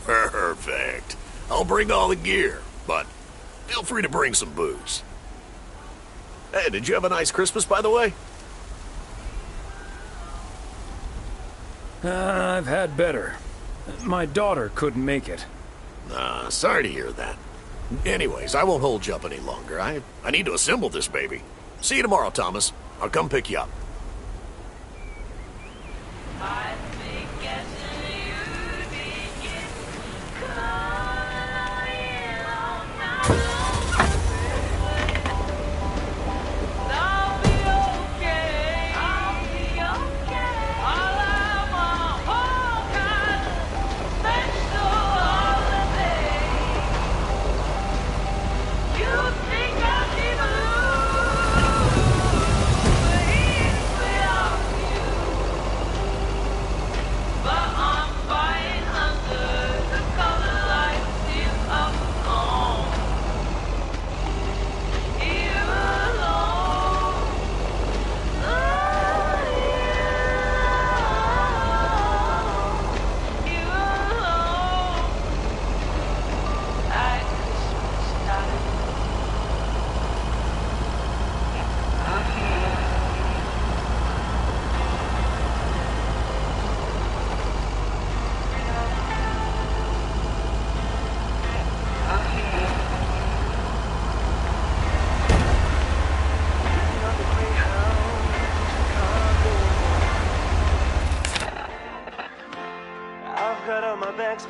Perfect. I'll bring all the gear, but feel free to bring some booze. Hey, did you have a nice Christmas, by the way? I've had better. My daughter couldn't make it. Sorry to hear that. Anyways, I won't hold you up any longer. I need to assemble this baby. See you tomorrow, Thomas. I'll come pick you up.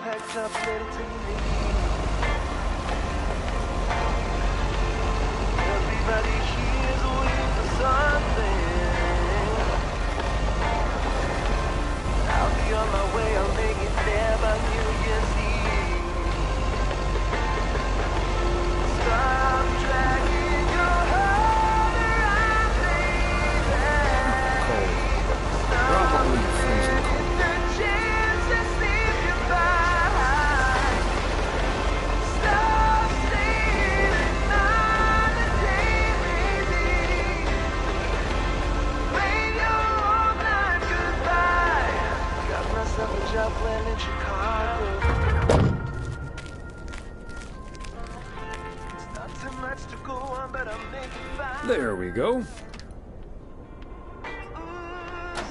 Packed up, ready to leave. Everybody here's waiting for something. I'll be on my way, I'll make it there by New Year's Eve. Stop dragging your heart around, baby. Probably freezing cold. In Chicago. It's not too much to go on, but I'll make it fine. There we go.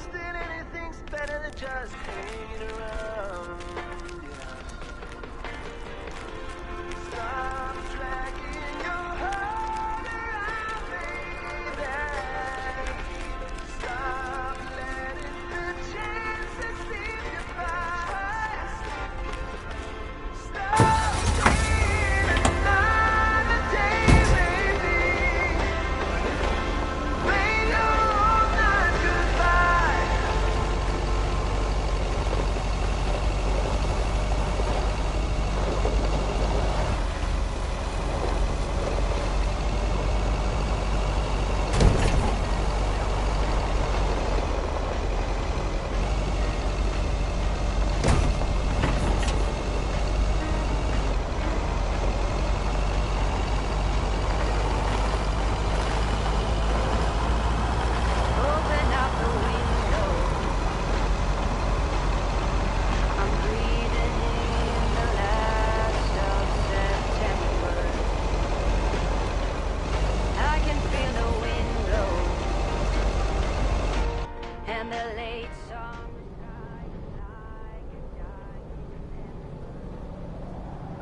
Still anything's better than just hanging around. Stop dragging your heart around, baby. Stop letting the chances slip you by.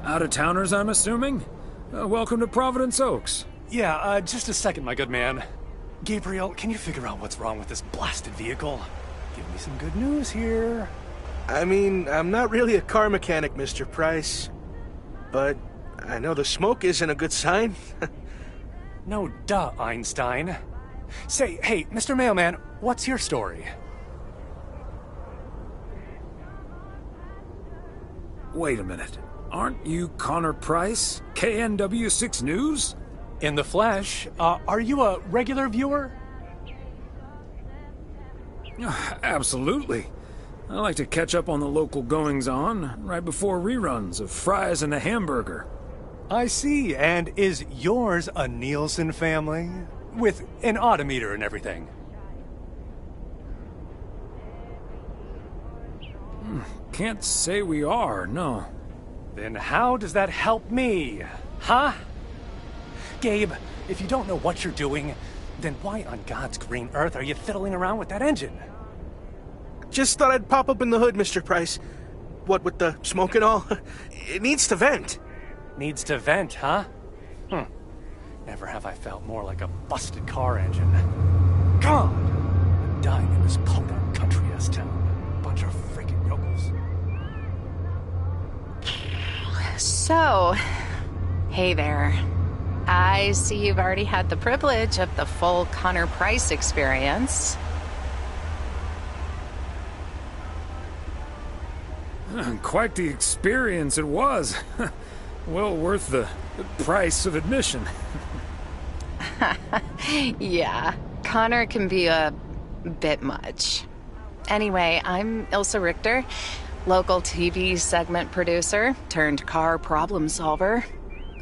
Out-of-towners, I'm assuming? Welcome to Providence Oaks. Yeah, just a second, my good man. Gabriel, can you figure out what's wrong with this blasted vehicle? Give me some good news here. I mean, I'm not really a car mechanic, Mr. Price. But I know the smoke isn't a good sign. No duh, Einstein. Say, hey, Mr. Mailman, what's your story? Wait a minute. Aren't you Connor Price? KNW6 News? In the flesh. Are you a regular viewer? Absolutely. I like to catch up on the local goings-on right before reruns of Fries and a Hamburger. I see. And is yours a Nielsen family? With an odometer and everything? Can't say we are, no. Then how does that help me? Huh? Gabe, if you don't know what you're doing, then why on God's green earth are you fiddling around with that engine? Just thought I'd pop up in the hood, Mr. Price. What with the smoke and all? It needs to vent. Needs to vent, huh? Never have I felt more like a busted car engine. God! I'm dying in this podunk country-ass town. Bunch of freaking yokels. So, hey there. I see you've already had the privilege of the full Connor Price experience. Quite the experience it was. Well worth the price of admission. Yeah, Connor can be a bit much. Anyway, I'm Ilsa Richter, local TV segment producer turned car problem solver.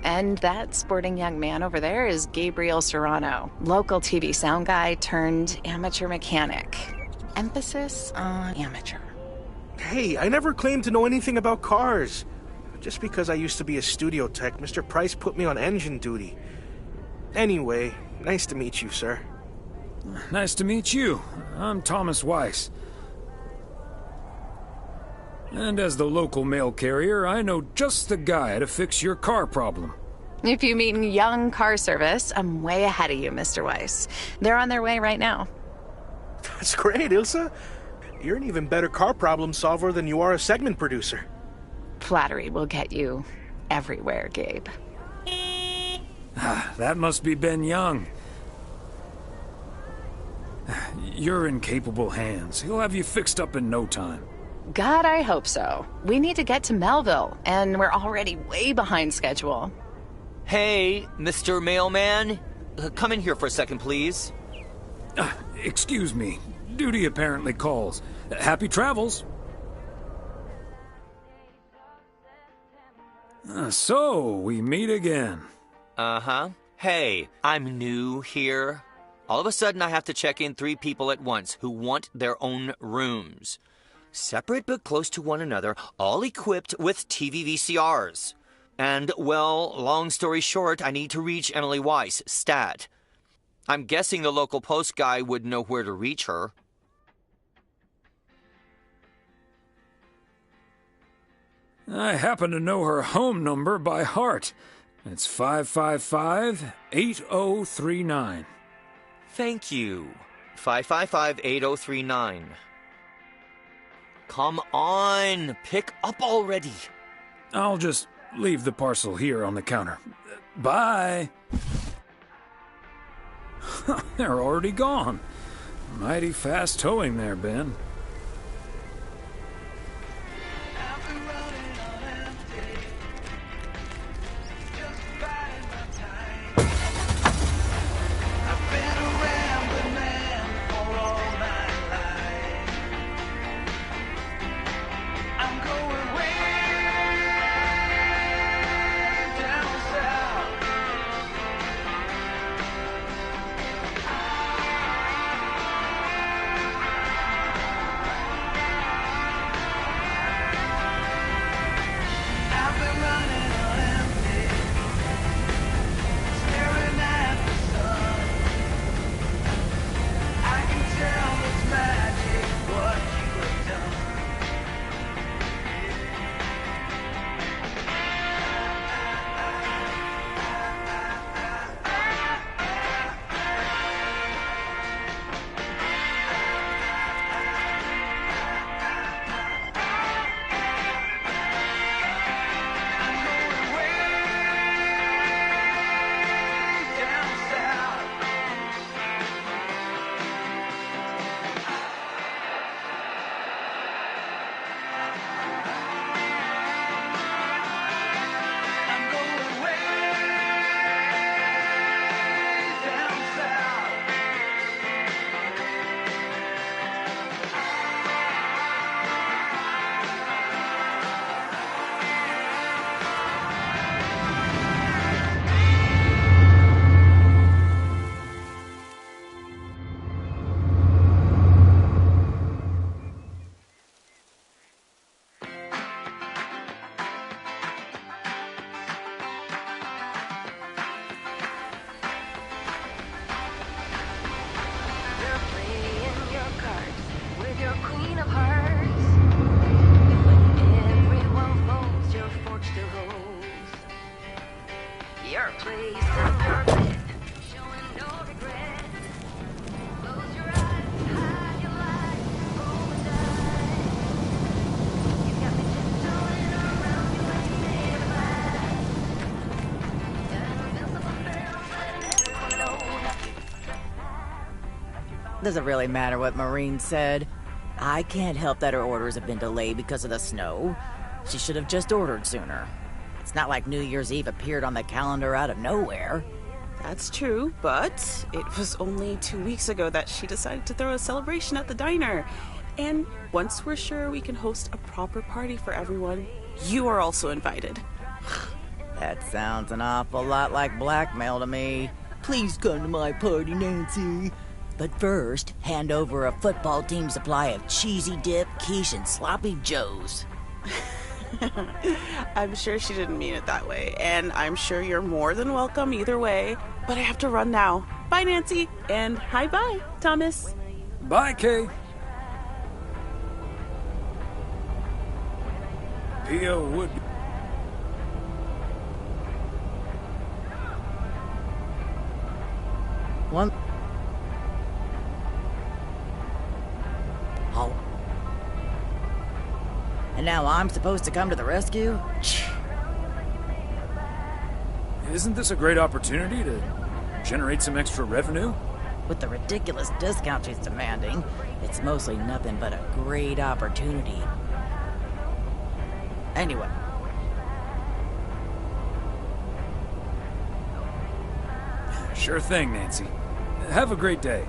And that sporting young man over there is Gabriel Serrano, local TV sound guy turned amateur mechanic. Emphasis on amateur. Hey, I never claimed to know anything about cars. Just because I used to be a studio tech, Mr. Price put me on engine duty. Anyway, nice to meet you, sir. Nice to meet you. I'm Thomas Weiss. And as the local mail carrier, I know just the guy to fix your car problem. If you mean young car service, I'm way ahead of you, Mr. Weiss. They're on their way right now. That's great, Ilsa. You're an even better car problem solver than you are a segment producer. Flattery will get you everywhere, Gabe. That must be Ben Young. You're in capable hands. He'll have you fixed up in no time. God, I hope so. We need to get to Melville, and we're already way behind schedule. Hey, Mr. Mailman. Come in here for a second, please. Excuse me. Duty apparently calls. Happy travels. So, we meet again. Uh-huh. Hey, I'm new here. All of a sudden, I have to check in 3 people at once who want their own rooms. Separate but close to one another, all equipped with TV VCRs. And, well, long story short, I need to reach Emily Weiss, stat. I'm guessing the local post guy would know where to reach her. I happen to know her home number by heart. It's 555-8039. Thank you. 555-8039. Come on, pick up already. I'll just leave the parcel here on the counter. Bye. They're already gone. Mighty fast towing there, Ben. You're queen of hearts. When everyone falls, your fork still holds. Your place in your bed, showing no regret. Close your eyes, hide your light, roll and die. You got me tiptoeing around you like you never last. Invincible bells letting everyone know that Doesn't really matter what Maureen said. I can't help that her orders have been delayed because of the snow. She should have just ordered sooner. It's not like New Year's Eve appeared on the calendar out of nowhere. That's true, but it was only 2 weeks ago that she decided to throw a celebration at the diner. And once we're sure we can host a proper party for everyone, you are also invited. That sounds an awful lot like blackmail to me. Please come to my party, Nancy. But first, hand over a football team supply of cheesy dip, quiche, and sloppy joes. I'm sure she didn't mean it that way, and I'm sure you're more than welcome either way. But I have to run now. Bye, Nancy, and hi-bye, Thomas. Bye, Kay. P.O. would... One... Oh. And now I'm supposed to come to the rescue? Isn't this a great opportunity to generate some extra revenue? With the ridiculous discount she's demanding, it's mostly nothing but a great opportunity. Anyway. Sure thing, Nancy. Have a great day.